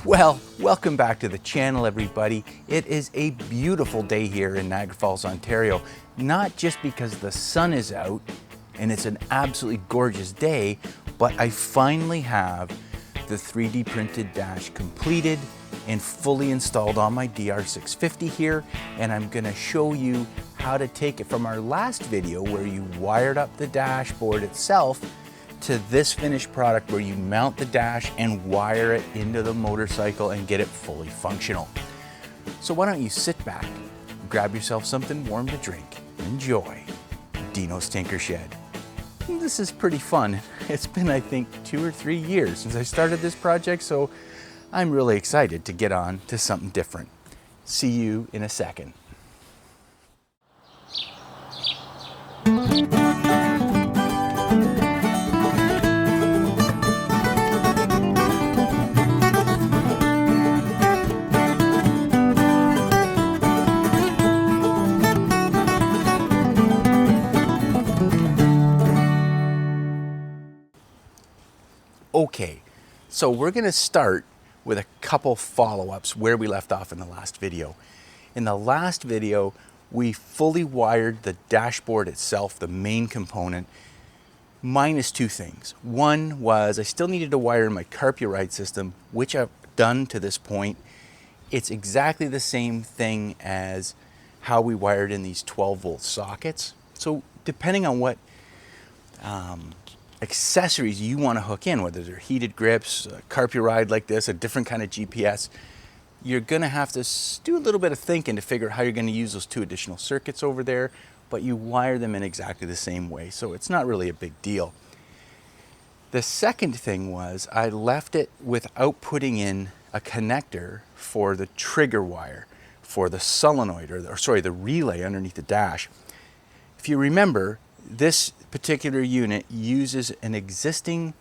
Well, welcome back to the channel, everybody. It is a beautiful day here in Niagara Falls, Ontario. Not just because the sun is out and it's an absolutely gorgeous day, but I finally have the 3D printed dash completed and fully installed on my DR650 here. And I'm gonna show you how to take it from our last video where you wired up the dashboard itself to this finished product where you mount the dash and wire it into the motorcycle and get it fully functional. So why don't you sit back, grab yourself something warm to drink, and enjoy Dino's Tinker Shed. This is pretty fun. It's been, I think, 2 or 3 years since I started this project, so I'm really excited to get on to something different. See you in a second. Okay, so we're gonna start with a couple follow-ups where we left off in the last video. In the last video, we fully wired the dashboard itself, the main component, minus 2 things. One was I still needed to wire in my carburide system, which I've done to this point. It's exactly the same thing as how we wired in these 12-volt sockets. So depending on what accessories you want to hook in, whether they're heated grips, a carburide like this, a different kind of GPS, you're going to have to do a little bit of thinking to figure out how you're going to use those 2 additional circuits over there, but you wire them in exactly the same way, so it's not really a big deal. The second thing was I left it without putting in a connector for the trigger wire for the solenoid, or sorry, the relay underneath the dash. If you remember, this particular unit uses an existing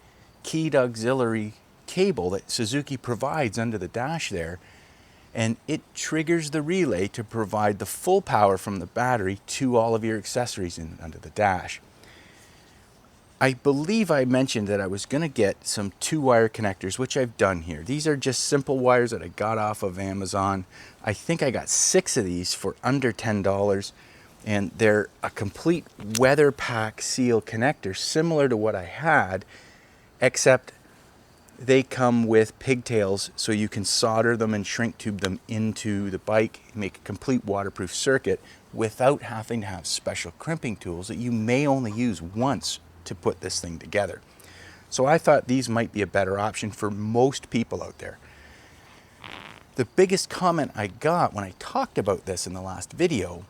keyed auxiliary cable that Suzuki provides under the dash there, and it triggers the relay to provide the full power from the battery to all of your accessories under the dash. I believe I mentioned that I was going to get some 2-wire connectors, which I've done here. These are just simple wires that I got off of Amazon. I think I got 6 of these for under $10. And they're a complete weather pack seal connector, similar to what I had, except they come with pigtails so you can solder them and shrink tube them into the bike, make a complete waterproof circuit without having to have special crimping tools that you may only use once to put this thing together. So I thought these might be a better option for most people out there. The biggest comment I got when I talked about this in the last video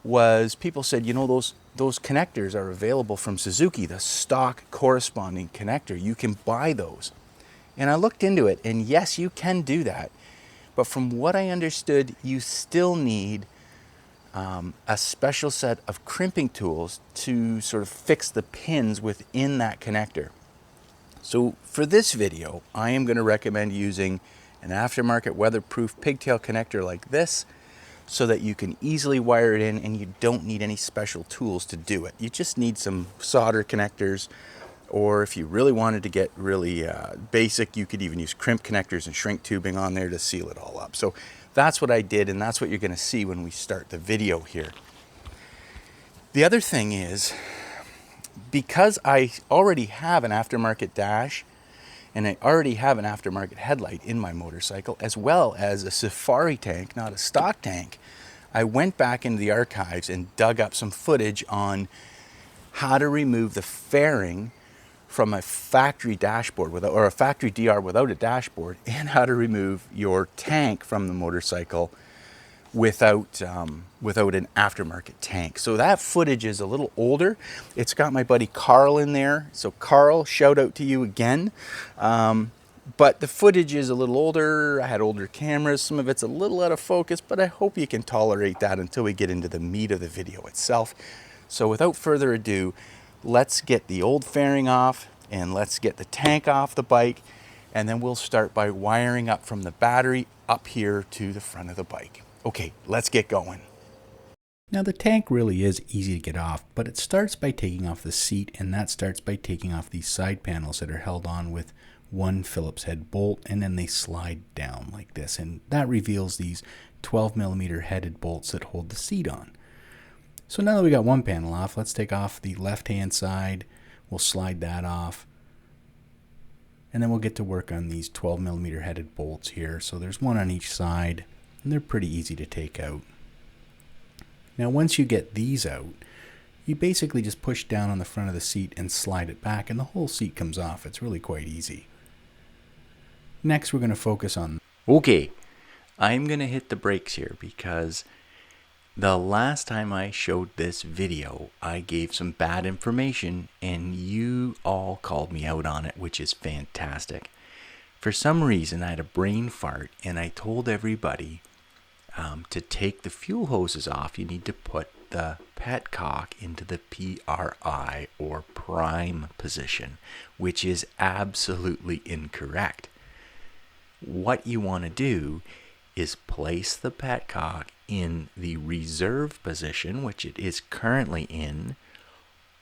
was people said, you know, those connectors are available from Suzuki, the stock corresponding connector. You can buy those. And I looked into it, and yes, you can do that. But from what I understood, you still need a special set of crimping tools to sort of fix the pins within that connector. So for this video, I am going to recommend using an aftermarket weatherproof pigtail connector like this, so that you can easily wire it in and you don't need any special tools to do it. You just need some solder connectors, or if you really wanted to get really basic, you could even use crimp connectors and shrink tubing on there to seal it all up. So that's what I did, and that's what you're going to see when we start the video here. The other thing is, because I already have an aftermarket dash and I already have an aftermarket headlight in my motorcycle, as well as a safari tank, not a stock tank, I went back into the archives and dug up some footage on how to remove the fairing from a factory dashboard or a factory DR without a dashboard, and how to remove your tank from the motorcycle without an aftermarket tank. So that footage is a little older. It's got my buddy Carl in there. So Carl, shout out to you again. But the footage is a little older. I had older cameras. Some of it's a little out of focus, but I hope you can tolerate that until we get into the meat of the video itself. So without further ado, let's get the old fairing off and let's get the tank off the bike, and then we'll start by wiring up from the battery up here to the front of the bike. Okay, let's get going. Now the tank really is easy to get off, but it starts by taking off the seat, and that starts by taking off these side panels that are held on with one Phillips head bolt, and then they slide down like this, and that reveals these 12mm headed bolts that hold the seat on. So now that we got one panel off, let's take off the left hand side. We'll slide that off, and then we'll get to work on these 12mm headed bolts here. So there's one on each side, and they're pretty easy to take out. Now once you get these out, you basically just push down on the front of the seat and slide it back, and the whole seat comes off. It's really quite easy. Next, we're going to focus on... Okay, I'm going to hit the brakes here because the last time I showed this video, I gave some bad information and you all called me out on it, which is fantastic. For some reason, I had a brain fart and I told everybody to take the fuel hoses off. You need to put the petcock into the PRI or prime position, which is absolutely incorrect. What you want to do is place the petcock in the reserve position, which it is currently in,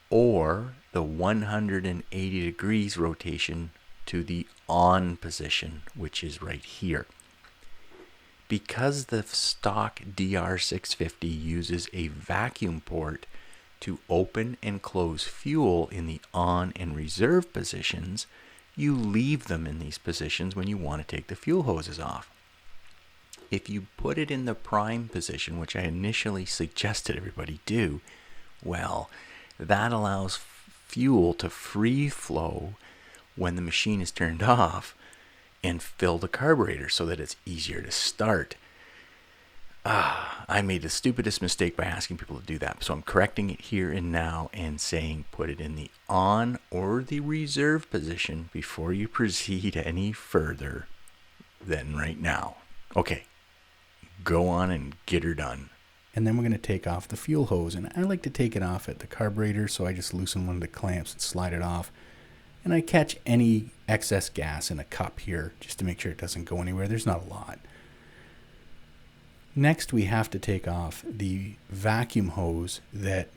or the 180 degrees rotation to the on position, which is right here. Because the stock DR650 uses a vacuum port to open and close fuel in the on and reserve positions, you leave them in these positions when you want to take the fuel hoses off. If you put it in the prime position, which I initially suggested everybody do, well, that allows fuel to free flow when the machine is turned off and fill the carburetor so that it's easier to start. I made the stupidest mistake by asking people to do that. So I'm correcting it here and now and saying put it in the on or the reserve position before you proceed any further than right now. Okay, go on and get her done. And then we're going to take off the fuel hose. And I like to take it off at the carburetor, so I just loosen one of the clamps and slide it off. And I catch any excess gas in a cup here just to make sure it doesn't go anywhere. There's not a lot. Next, we have to take off the vacuum hose that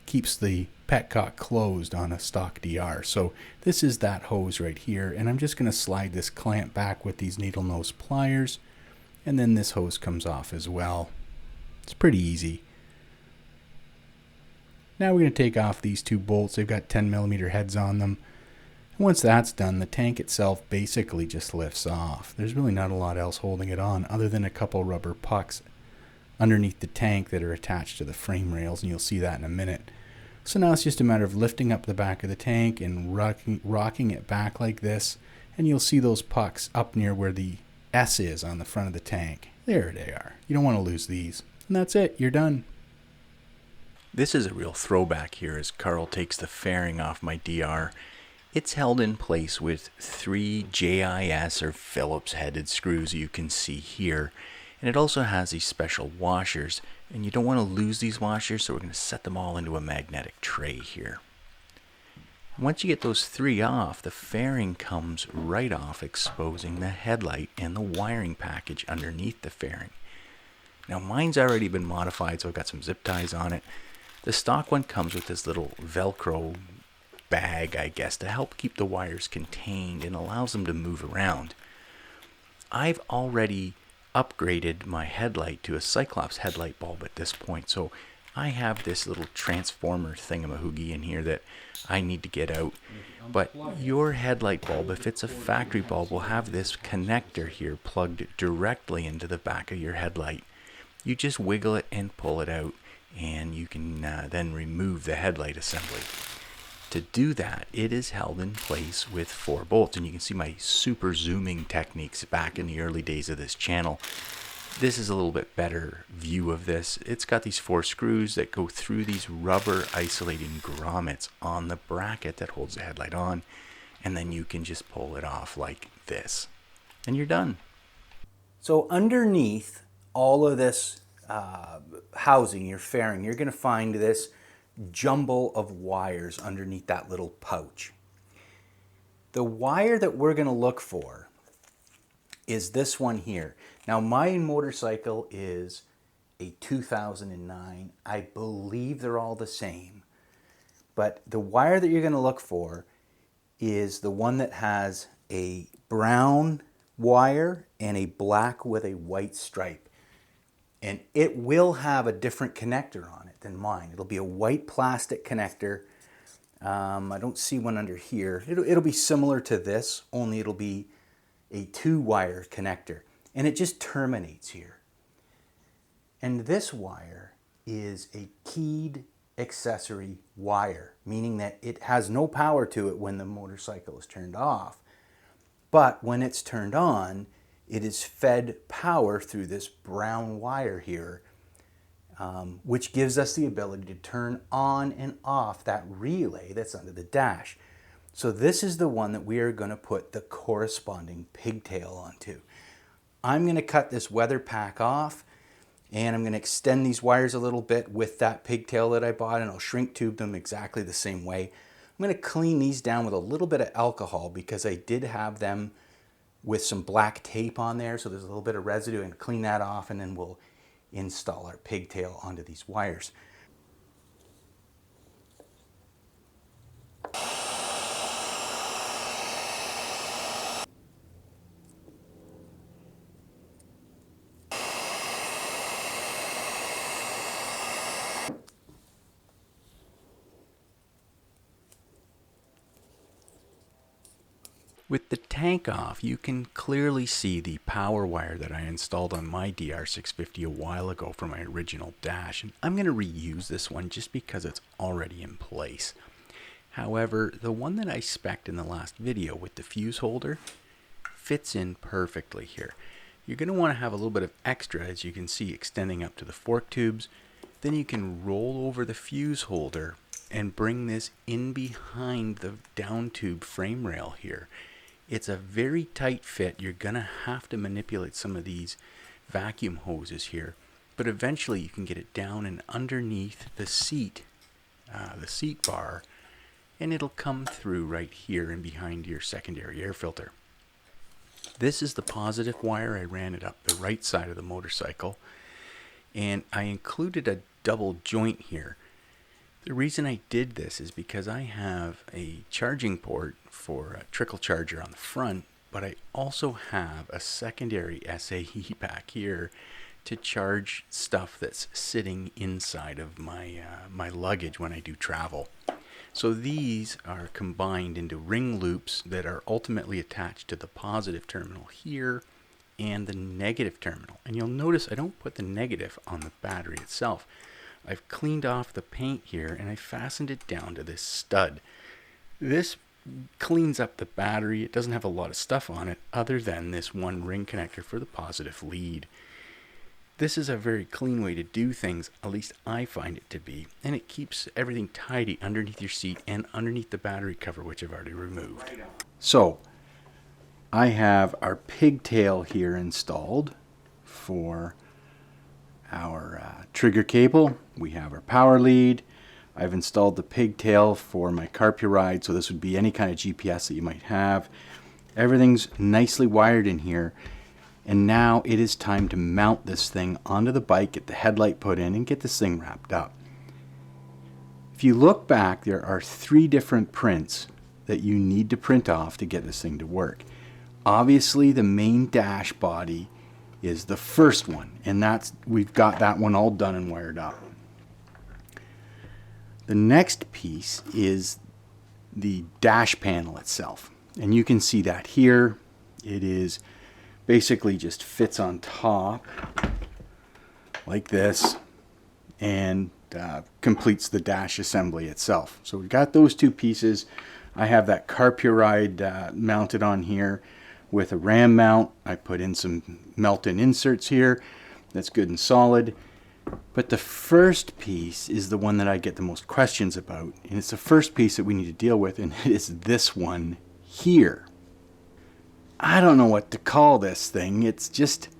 keeps the petcock closed on a stock DR. So this is that hose right here. And I'm just going to slide this clamp back with these needle nose pliers. And then this hose comes off as well. It's pretty easy. Now we're going to take off these two bolts. They've got 10mm heads on them. Once that's done, the tank itself basically just lifts off. There's really not a lot else holding it on other than a couple rubber pucks underneath the tank that are attached to the frame rails, and you'll see that in a minute. So now it's just a matter of lifting up the back of the tank and rocking it back like this, and you'll see those pucks up near where the S is on the front of the tank. There they are. You don't want to lose these. And that's it. You're done. This is a real throwback here as Carl takes the fairing off my DR. It's held in place with 3 JIS or Phillips headed screws you can see here. And it also has these special washers. And you don't want to lose these washers, so we're going to set them all into a magnetic tray here. Once you get those 3 off, the fairing comes right off, exposing the headlight and the wiring package underneath the fairing. Now mine's already been modified, so I've got some zip ties on it. The stock one comes with this little Velcro bag, I guess, to help keep the wires contained and allows them to move around. I've already upgraded my headlight to a Cyclops headlight bulb at this point, so I have this little transformer thingamahoogie in here that I need to get out. But your headlight bulb, if it's a factory bulb, will have this connector here plugged directly into the back of your headlight. You just wiggle it and pull it out, and you can then remove the headlight assembly. To do that, it is held in place with 4 bolts, and you can see my super zooming techniques back in the early days of this channel. This is a little bit better view of this. It's got these 4 screws that go through these rubber isolating grommets on the bracket that holds the headlight on, and then you can just pull it off like this, and you're done. So underneath all of this housing, your fairing, you're going to find this jumble of wires underneath that little pouch. The wire that we're going to look for is this one here. Now my motorcycle is a 2009. I believe they're all the same. But the wire that you're going to look for is the one that has a brown wire and a black with a white stripe. And it will have a different connector on it than mine. It'll be a white plastic connector. I don't see one under here. It'll be similar to this, only it'll be a 2-wire connector. And it just terminates here. And this wire is a keyed accessory wire, meaning that it has no power to it when the motorcycle is turned off. But when it's turned on, it is fed power through this brown wire here, which gives us the ability to turn on and off that relay that's under the dash. So this is the one that we are going to put the corresponding pigtail onto. I'm going to cut this weather pack off, and I'm going to extend these wires a little bit with that pigtail that I bought, and I'll shrink tube them exactly the same way. I'm going to clean these down with a little bit of alcohol because I did have them with some black tape on there, so there's a little bit of residue, and clean that off, and then we'll install our pigtail onto these wires. With the tank off, you can clearly see the power wire that I installed on my DR650 a while ago for my original dash, and I'm going to reuse this one just because it's already in place. However, the one that I spec'd in the last video with the fuse holder fits in perfectly here. You're going to want to have a little bit of extra, as you can see, extending up to the fork tubes. Then you can roll over the fuse holder and bring this in behind the down tube frame rail here. It's a very tight fit. You're going to have to manipulate some of these vacuum hoses here, but eventually you can get it down and underneath the seat bar, and it'll come through right here and behind your secondary air filter. This is the positive wire. I ran it up the right side of the motorcycle, and I included a double joint here. The reason I did this is because I have a charging port for a trickle charger on the front, but I also have a secondary SAE back here to charge stuff that's sitting inside of my my luggage when I do travel. So these are combined into ring loops that are ultimately attached to the positive terminal here and the negative terminal. And you'll notice I don't put the negative on the battery itself. I've cleaned off the paint here and I fastened it down to this stud. This cleans up the battery. It doesn't have a lot of stuff on it other than this one ring connector for the positive lead. This is a very clean way to do things, at least I find it to be, and it keeps everything tidy underneath your seat and underneath the battery cover, which I've already removed. So I have our pigtail here installed for our trigger cable. We have our power lead. I've installed the pigtail for my carpuride, so this would be any kind of GPS that you might have. Everything's nicely wired in here, and now it is time to mount this thing onto the bike, get the headlight put in, and get this thing wrapped up. If you look back, there are 3 different prints that you need to print off to get this thing to work. Obviously, the main dash body is the first one, and we've got that one all done and wired up. The next piece is the dash panel itself, and you can see that here. It is basically just fits on top like this and completes the dash assembly itself. So we've got those 2 pieces. I have that carpuride mounted on here with a ram mount. I put in some melt-in inserts here. That's good and solid. But the first piece is the one that I get the most questions about, and it's the first piece that we need to deal with, and it is this one here. I don't know what to call this thing. It's just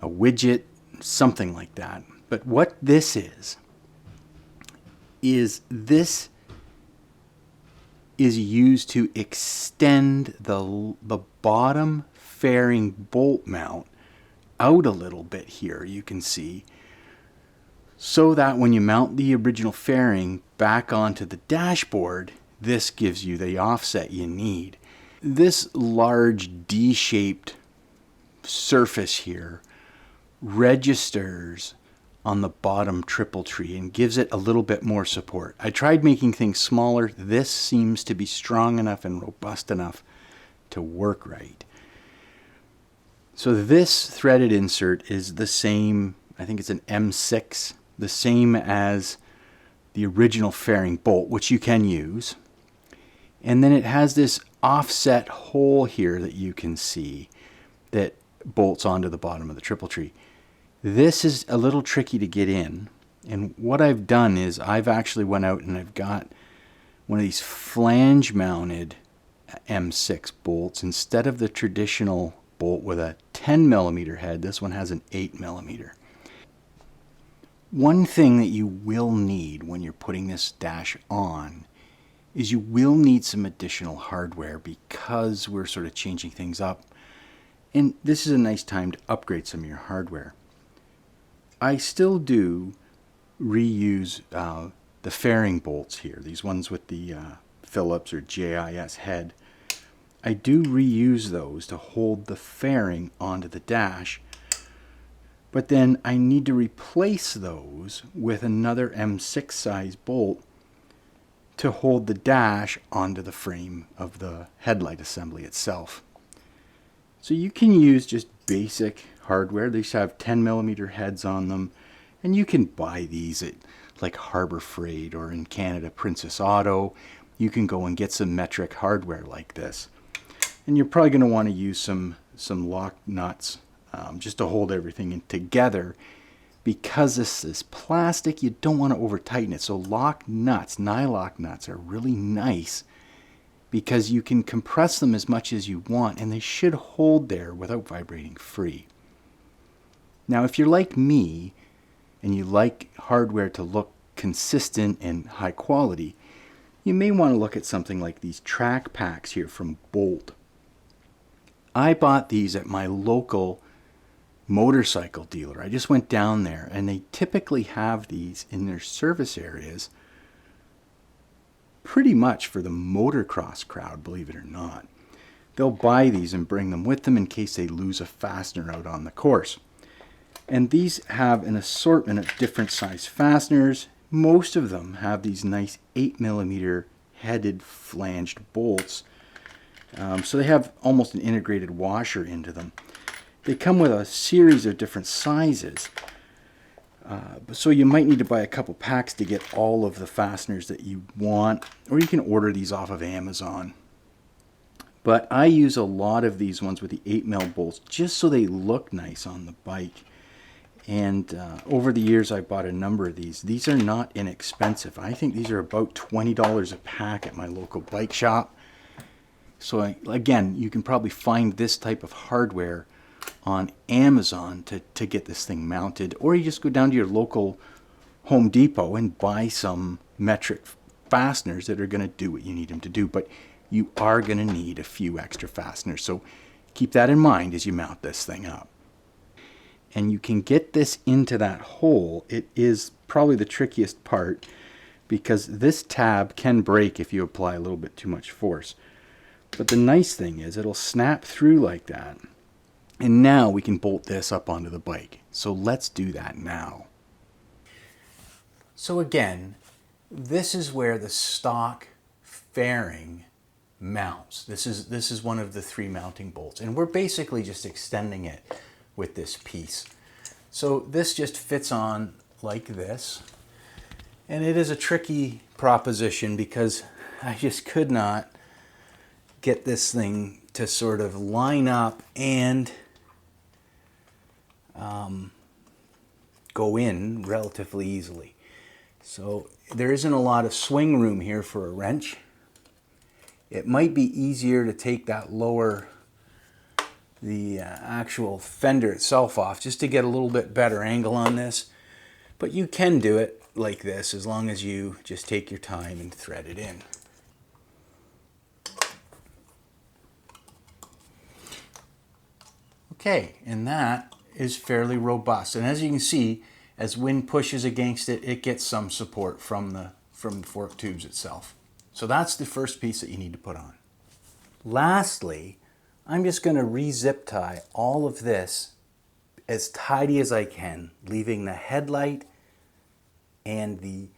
a widget, something like that. But what this is this is used to extend the bottom fairing bolt mount out a little bit here, you can see, so that when you mount the original fairing back onto the dashboard, this gives you the offset you need. This large D-shaped surface here registers on the bottom triple tree and gives it a little bit more support. I tried making things smaller. This seems to be strong enough and robust enough to work right. So this threaded insert is the same, I think it's an M6, the same as the original fairing bolt, which you can use. And then it has this offset hole here that you can see that bolts onto the bottom of the triple tree. This is a little tricky to get in, and what I've done is I've actually went out and I've got one of these flange mounted M6 bolts. Instead of the traditional bolt with a 10 millimeter head, this one has an 8 millimeter. One thing that you will need when you're putting this dash on is you will need some additional hardware because we're sort of changing things up, and this is a nice time to upgrade some of your hardware. I still do reuse the fairing bolts here, these ones with the Phillips or JIS head. I do reuse those to hold the fairing onto the dash, but then I need to replace those with another M6 size bolt to hold the dash onto the frame of the headlight assembly itself. So you can use just basic hardware. These have 10 millimeter heads on them, and you can buy these at like Harbor Freight or in Canada Princess Auto. You can go and get some metric hardware like this, and you're probably going to want to use some lock nuts just to hold everything in together. Because this is plastic, you don't want to over tighten it. So lock nuts, nylock nuts, are really nice because you can compress them as much as you want, and they should hold there without vibrating free. Now, if you're like me and you like hardware to look consistent and high quality, you may want to look at something like these track packs here from Bolt. I bought these at my local motorcycle dealer. I just went down there, and they typically have these in their service areas pretty much for the motocross crowd, believe it or not. They'll buy these and bring them with them in case they lose a fastener out on the course. And these have an assortment of different size fasteners. Most of them have these nice 8 millimeter headed flanged bolts. So they have almost an integrated washer into them. They come with a series of different sizes. So you might need to buy a couple packs to get all of the fasteners that you want, or you can order these off of Amazon. But I use a lot of these ones with the 8 mil bolts just so they look nice on the bike. And over the years, I bought a number of these. These are not inexpensive. I think these are about $20 a pack at my local bike shop. So again, you can probably find this type of hardware on Amazon to get this thing mounted. Or you just go down to your local Home Depot and buy some metric fasteners that are going to do what you need them to do. But you are going to need a few extra fasteners. So keep that in mind as you mount this thing up. And you can get this into that hole. It is probably the trickiest part because this tab can break if you apply a little bit too much force. But the nice thing is it'll snap through like that. And now we can bolt this up onto the bike. So let's do that now. So again, this is where the stock fairing mounts. This is one of the 3 mounting bolts, and we're basically just extending it with this piece. So this just fits on like this, and it is a tricky proposition because I just could not get this thing to sort of line up and go in relatively easily. So there isn't a lot of swing room here for a wrench. It might be easier to take that the actual fender itself off just to get a little bit better angle on this. But you can do it like this as long as you just take your time and thread it in. Okay, and that is fairly robust. And as you can see, as wind pushes against it, it gets some support from the fork tubes itself. So that's the first piece that you need to put on. Lastly, I'm just going to re-zip tie all of this as tidy as I can, leaving the headlight and the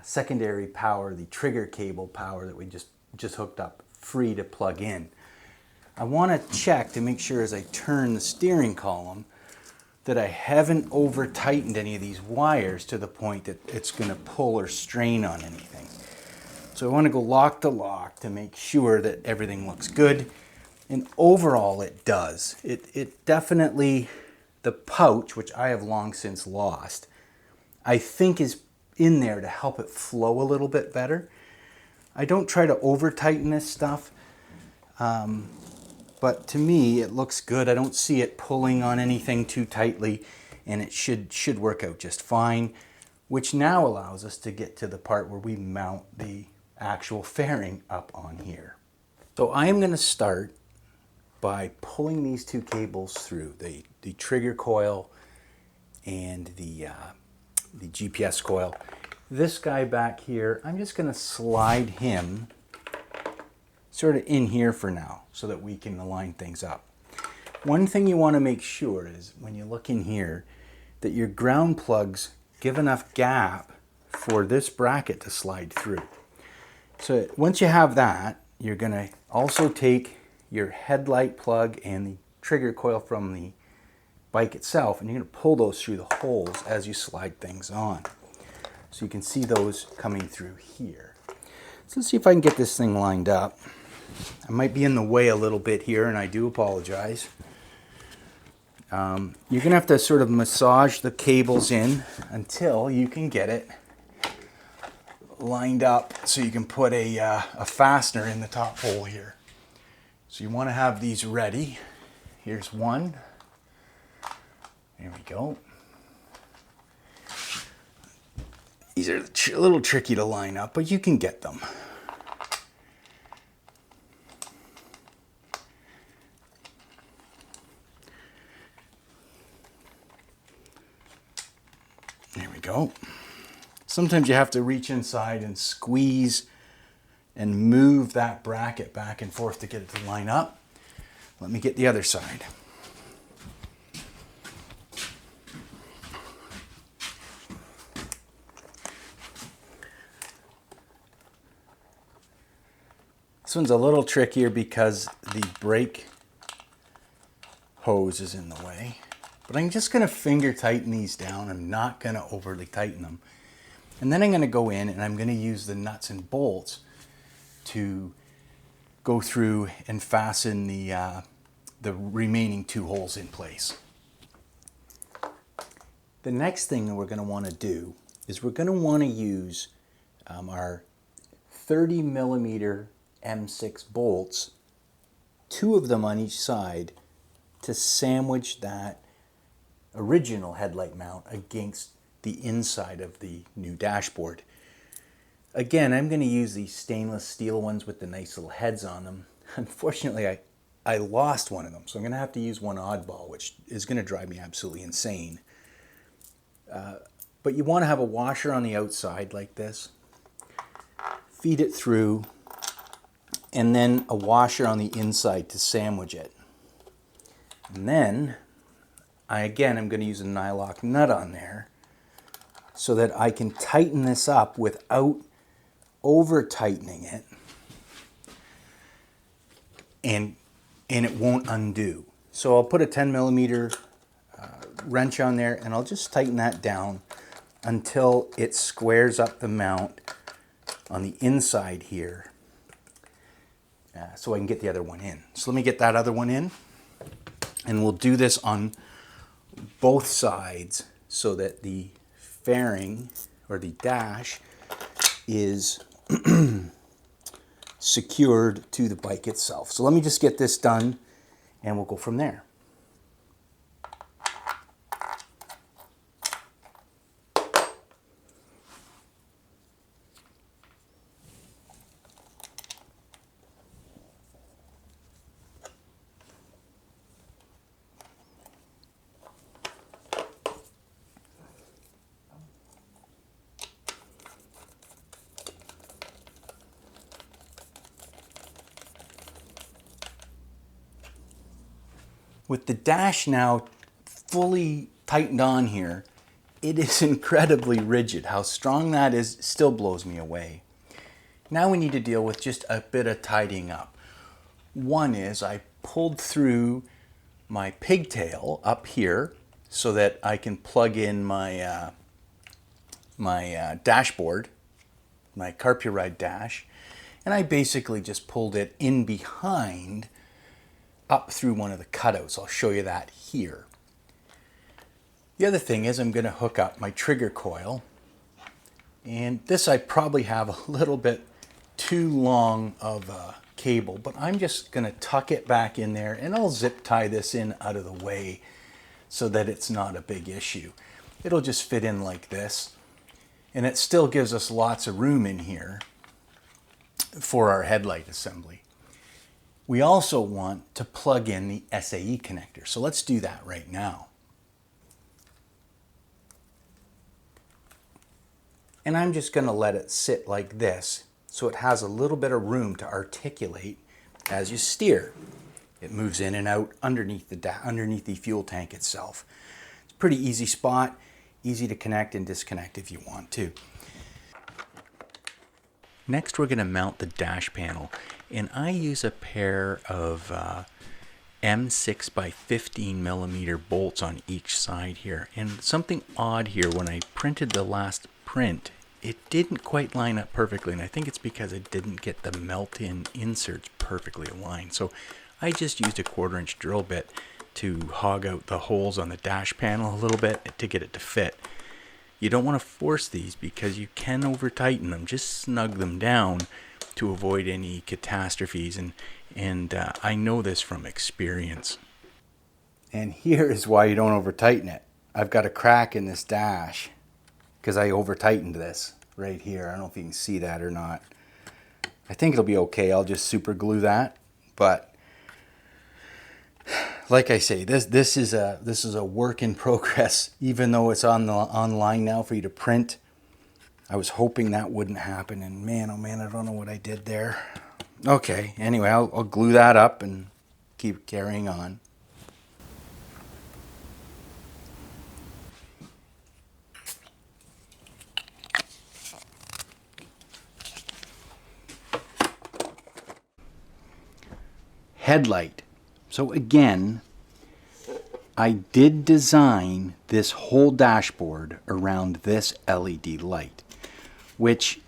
secondary power, the trigger cable power that we just hooked up, free to plug in. I want to check to make sure as I turn the steering column that I haven't over tightened any of these wires to the point that it's going to pull or strain on anything. So I want to go lock to lock to make sure that everything looks good. And overall it does. It definitely, the pouch, which I have long since lost, I think is in there to help it flow a little bit better. I don't try to over tighten this stuff, but to me it looks good. I don't see it pulling on anything too tightly, and it should work out just fine, which now allows us to get to the part where we mount the actual fairing up on here. So I am going to start by pulling these two cables through, the trigger coil and the GPS coil. This guy back here, I'm just going to slide him sort of in here for now so that we can align things up. One thing you want to make sure is when you look in here that your ground plugs give enough gap for this bracket to slide through. So once you have that, you're going to also take your headlight plug and the trigger coil from the bike itself, and you're going to pull those through the holes as you slide things on. So you can see those coming through here. So let's see if I can get this thing lined up. I might be in the way a little bit here, and I do apologize. You're going to have to sort of massage the cables in until you can get it lined up so you can put a fastener in the top hole here. So you want to have these ready. Here's one. There we go. These are a little tricky to line up, but you can get them. There we go. Sometimes you have to reach inside and squeeze and move that bracket back and forth to get it to line up. Let me get the other side. This one's a little trickier because the brake hose is in the way. But I'm just going to finger tighten these down. I'm not going to overly tighten them. And then I'm going to go in and I'm going to use the nuts and bolts to go through and fasten the remaining two holes in place. The next thing that we're going to want to do is we're going to want to use our 30 millimeter M6 bolts, 2 of them on each side, to sandwich that original headlight mount against the inside of the new dashboard. Again, I'm going to use these stainless steel ones with the nice little heads on them. Unfortunately, I lost one of them, so I'm going to have to use one oddball, which is going to drive me absolutely insane. But you want to have a washer on the outside like this, feed it through, and then a washer on the inside to sandwich it. And then, I'm going to use a nylock nut on there so that I can tighten this up without over tightening it, and it won't undo. So I'll put a 10 millimeter wrench on there and I'll just tighten that down until it squares up the mount on the inside here, so I can get the other one in. So let me get that other one in, and we'll do this on both sides so that the fairing or the dash is secured to the bike itself. So let me just get this done and we'll go from there. With the dash now fully tightened on here, it is incredibly rigid. How strong that is still blows me away. Now we need to deal with just a bit of tidying up. One is I pulled through my pigtail up here so that I can plug in my dashboard, my Carpuride dash, and I basically just pulled it in behind up through one of the cutouts. I'll show you that here. The other thing is I'm going to hook up my trigger coil, and this I probably have a little bit too long of a cable, but I'm just going to tuck it back in there and I'll zip tie this in out of the way so that it's not a big issue. It'll just fit in like this, and it still gives us lots of room in here for our headlight assembly. We also want to plug in the SAE connector, so let's do that right now. And I'm just going to let it sit like this so it has a little bit of room to articulate as you steer. It moves in and out underneath the fuel tank itself. It's a pretty easy spot, easy to connect and disconnect if you want to. Next, we're going to mount the dash panel, and I use a pair of M6 by 15 millimeter bolts on each side here. And something odd here, when I printed the last print, it didn't quite line up perfectly, and I think it's because I didn't get the melt-in inserts perfectly aligned. So I just used a 1/4-inch drill bit to hog out the holes on the dash panel a little bit to get it to fit. You don't want to force these because you can over tighten them. Just snug them down to avoid any catastrophes, and I know this from experience. And here is why you don't over tighten it. I've got a crack in this dash because I over tightened this right here. I don't know if you can see that or not. I think it'll be okay. I'll just super glue that. But like I say, this is a work in progress. Even though it's online now for you to print, I was hoping that wouldn't happen. And man, oh man, I don't know what I did there. Okay, anyway, I'll glue that up and keep carrying on. Headlight. So again, I did design this whole dashboard around this LED light, which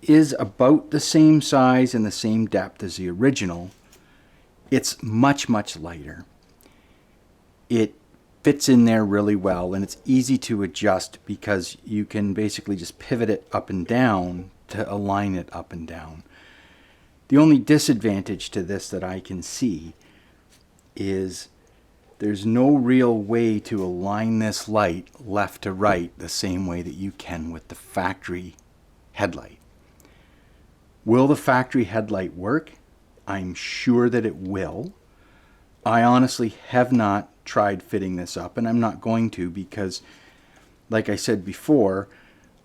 is about the same size and the same depth as the original. It's much, much lighter. It fits in there really well, and it's easy to adjust because you can basically just pivot it up and down to align it up and down. The only disadvantage to this that I can see is there's no real way to align this light left to right the same way that you can with the factory headlight. Will the factory headlight work? I'm sure that it will. I honestly have not tried fitting this up, and I'm not going to because, like I said before,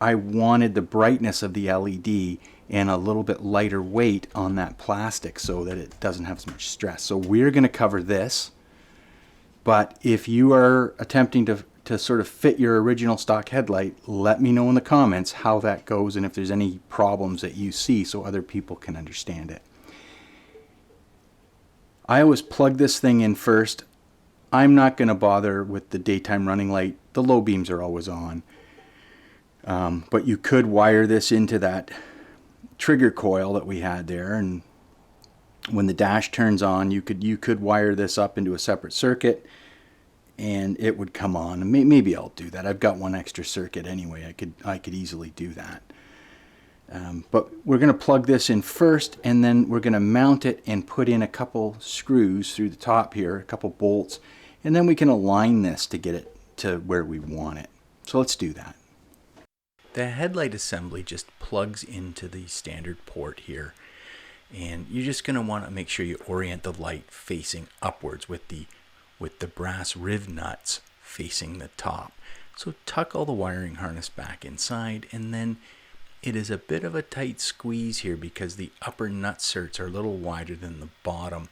I wanted the brightness of the LED and a little bit lighter weight on that plastic so that it doesn't have as much stress. So we're going to cover this, but if you are attempting to sort of fit your original stock headlight, let me know in the comments how that goes and if there's any problems that you see so other people can understand it. I always plug this thing in first. I'm not going to bother with the daytime running light. The low beams are always on. But you could wire this into that trigger coil that we had there, and when the dash turns on, you could wire this up into a separate circuit and it would come on. Maybe I'll do that. I've got one extra circuit anyway. I could easily do that. But we're going to plug this in first, and then we're going to mount it and put in a couple screws through the top here, a couple bolts, and then we can align this to get it to where we want it. So let's do that. The headlight assembly just plugs into the standard port here, and you're just going to want to make sure you orient the light facing upwards with the brass riv nuts facing the top. So tuck all the wiring harness back inside, and then it is a bit of a tight squeeze here because the upper nut certs are a little wider than the bottom.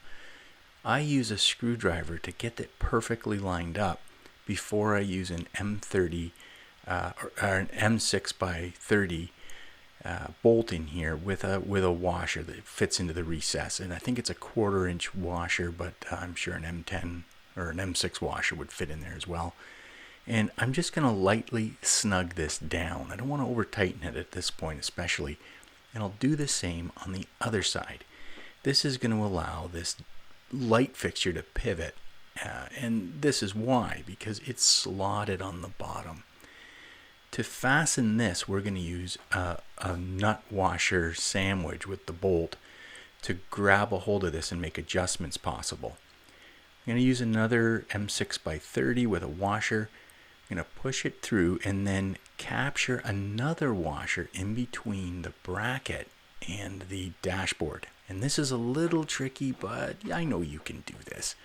I use a screwdriver to get it perfectly lined up before I use an M30 or an M6 by 30 bolt in here with a washer that fits into the recess. And I think it's a 1/4 inch washer, but I'm sure an M10 or an M6 washer would fit in there as well. And I'm just going to lightly snug this down. I don't want to over tighten it at this point especially. And I'll do the same on the other side. This is going to allow this light fixture to pivot. And this is why, because it's slotted on the bottom. To fasten this, we're going to use a nut washer sandwich with the bolt to grab a hold of this and make adjustments possible. I'm going to use another M6 by 30 with a washer. I'm going to push it through and then capture another washer in between the bracket and the dashboard. And this is a little tricky, but I know you can do this.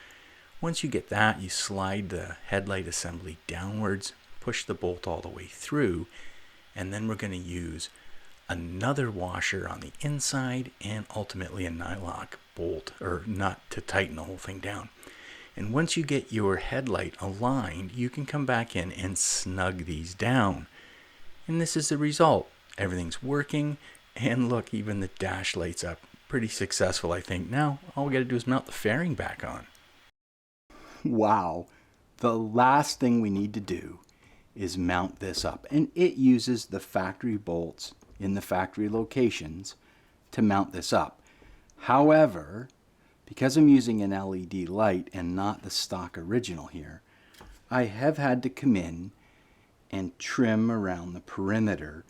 Once you get that, you slide the headlight assembly downwards, push the bolt all the way through, and then we're going to use another washer on the inside and ultimately a nylock bolt or nut to tighten the whole thing down. And once you get your headlight aligned, you can come back in and snug these down. And this is the result. Everything's working, and look, even the dash lights up. Pretty successful, I think. Now, all we got to do is mount the fairing back on. Wow. The last thing we need to do is mount this up. And it uses the factory bolts in the factory locations to mount this up. However, because I'm using an LED light and not the stock original here, I have had to come in and trim around the perimeter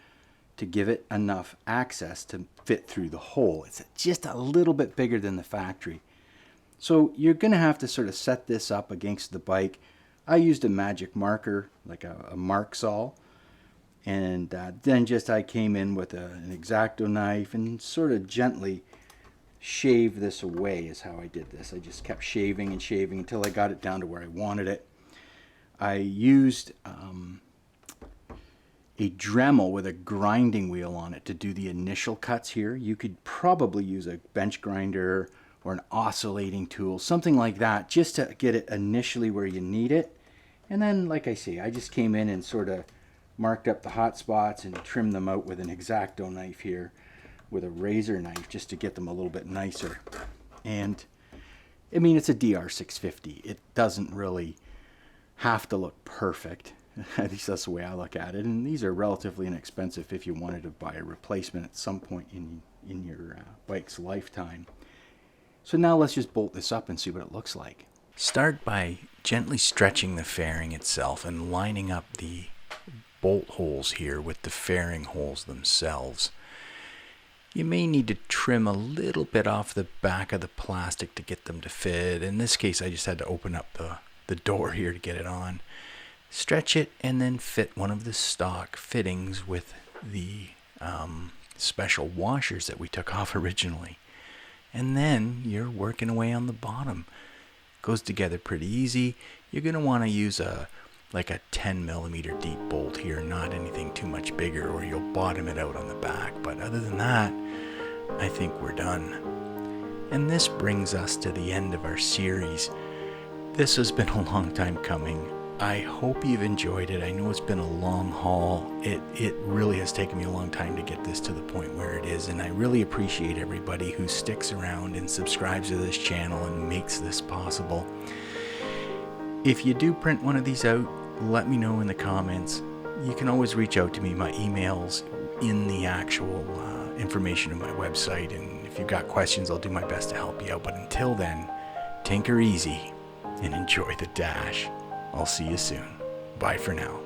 to give it enough access to fit through the hole. It's just a little bit bigger than the factory. So you're going to have to sort of set this up against the bike. I used a magic marker, like a mark saw, and then I came in with an X-Acto knife and sort of gently shave this away is how I did this. I just kept shaving and shaving until I got it down to where I wanted it. I used a Dremel with a grinding wheel on it to do the initial cuts here. You could probably use a bench grinder or an oscillating tool, something like that, just to get it initially where you need it. And then, like I say, I just came in and sort of marked up the hot spots and trimmed them out with an X-Acto knife here, with a razor knife, just to get them a little bit nicer. And I mean, it's a DR650. It doesn't really have to look perfect. At least that's the way I look at it. And these are relatively inexpensive if you wanted to buy a replacement at some point in your bike's lifetime. So now let's just bolt this up and see what it looks like. Start by gently stretching the fairing itself and lining up the bolt holes here with the fairing holes themselves. You may need to trim a little bit off the back of the plastic to get them to fit. In this case, I just had to open up the door here to get it on. Stretch it and then fit one of the stock fittings with the special washers that we took off originally. And then you're working away on the bottom. Goes together pretty easy. You're going to want to use like a 10 millimeter deep bolt here, not anything too much bigger, or you'll bottom it out on the back. But other than that, I think we're done. And this brings us to the end of our series. This has been a long time coming. I hope you've enjoyed it. I know it's been a long haul. It really has taken me a long time to get this to the point where it is, and I really appreciate everybody who sticks around and subscribes to this channel and makes this possible. If you do print one of these out, let me know in the comments. You can always reach out to me. My email's in the actual information of my website, and if you've got questions, I'll do my best to help you out. But until then, tinker easy and enjoy the dash. I'll see you soon. Bye for now.